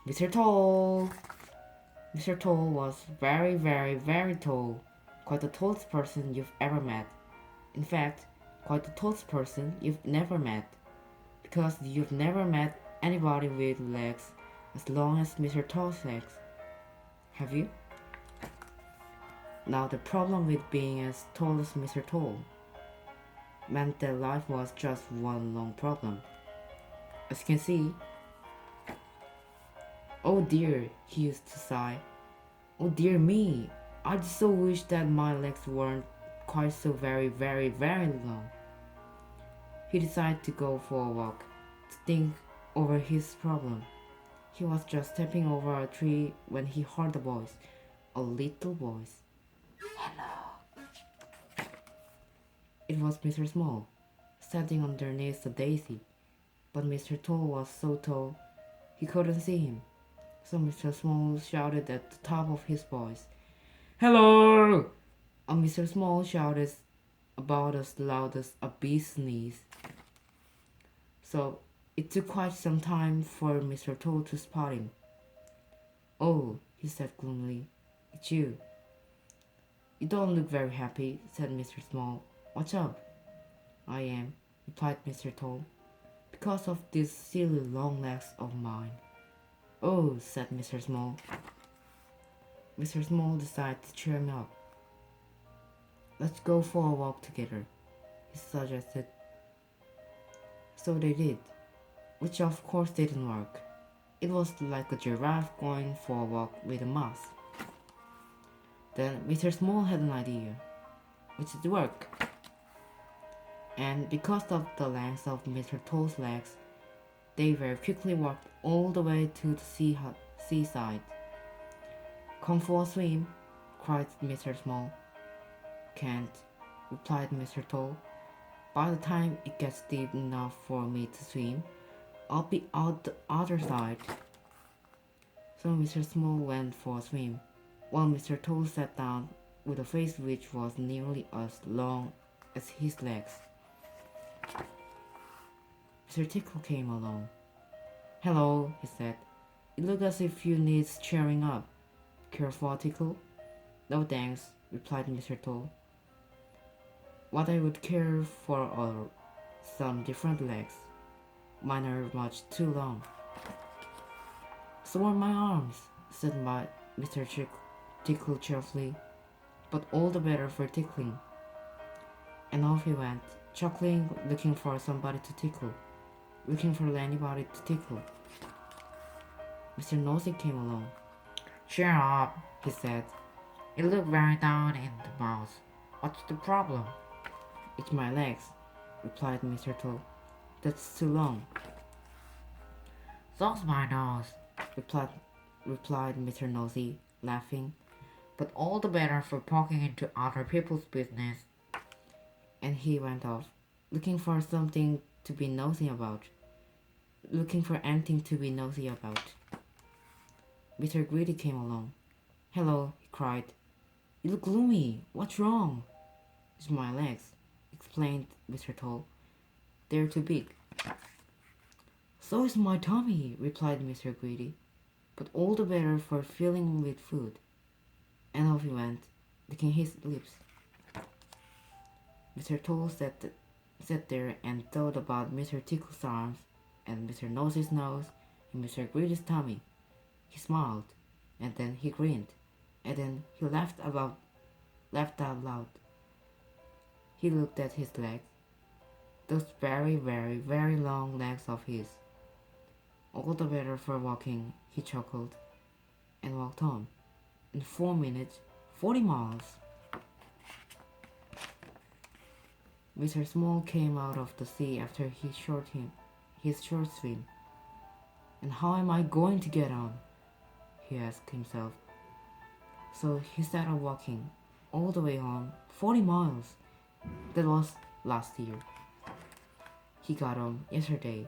Mr. Tall. Mr. Tall was very, very, very tall. Quite the tallest person you've ever met. In fact, quite the tallest person you've never met. Because you've never met anybody with legs as long as Mr. Tall's legs. Have you? Now the problem with being as tall as Mr. Tall meant that life was just one long problem. As you can see, oh dear, he used to sigh. Oh dear me, I just so wish that my legs weren't quite so very, very, very long. He decided to go for a walk to think over his problem. He was just stepping over a tree when he heard a voice, a little voice. Hello. It was Mr. Small, standing underneath the daisy, but Mr. Tall was so tall he couldn't see him. So Mr. Small shouted at the top of his voice, Hello! And Mr. Small shouted about as loud as a bee's sneeze. So it took quite some time for Mr. Tall to spot him. Oh, he said gloomily, it's you. You don't look very happy, said Mr. Small. What's up? I am, replied Mr. Tall, because of these silly long legs of mine. Oh, said Mr. Small. Mr. Small decided to cheer him up. Let's go for a walk together, he suggested. So they did, which of course didn't work. It was like a giraffe going for a walk with a mouse. Then Mr. Small had an idea, which did work. And because of the length of Mr. Tall's legs, they very quickly walked all the way to the seaside. Come for a swim, cried Mr. Small. Can't, replied Mr. Tall. By the time it gets deep enough for me to swim, I'll be out the other side. So Mr. Small went for a swim, while Mr. Tall sat down with a face which was nearly as long as his legs. Mr. Tickle came along. Hello, he said. You look as if you need cheering up. Care for a tickle? No thanks, replied Mr. Tall. What I would care for are some different legs. Mine are much too long. So are my arms, said Mr. Tickle cheerfully, but all the better for tickling. And off he went, chuckling, looking for somebody to tickle, looking for anybody to tickle. Mr. Nosy came along. Cheer up, he said. You look very down in the mouth. What's the problem? It's my legs, replied Mr. Tall. That's too long. So's my nose, replied Mr. Nosy, laughing. But all the better for poking into other people's business. And he went off, looking for something to be nosy about. Looking for anything to be nosy about. Mr. Greedy came along. Hello, he cried. You look gloomy. What's wrong? It's my legs, explained Mr. Tall. They're too big. So is my tummy, replied Mr. Greedy, but all the better for filling with food. And off he went, licking his lips. Mr. Tall sat there and thought about Mr. Tickle's arms, and Mr. Nose's nose, and Mr. Greedy's tummy. He smiled, and then he grinned, and then he laughed out loud. He looked at his legs, those very, very, very long legs of his. All the better for walking, he chuckled, and walked on. In 4 minutes, 40 miles. Mr. Small came out of the sea after his short swim. And how am I going to get on? He asked himself. So he started walking all the way home, 40 miles. That was last year. He got home yesterday.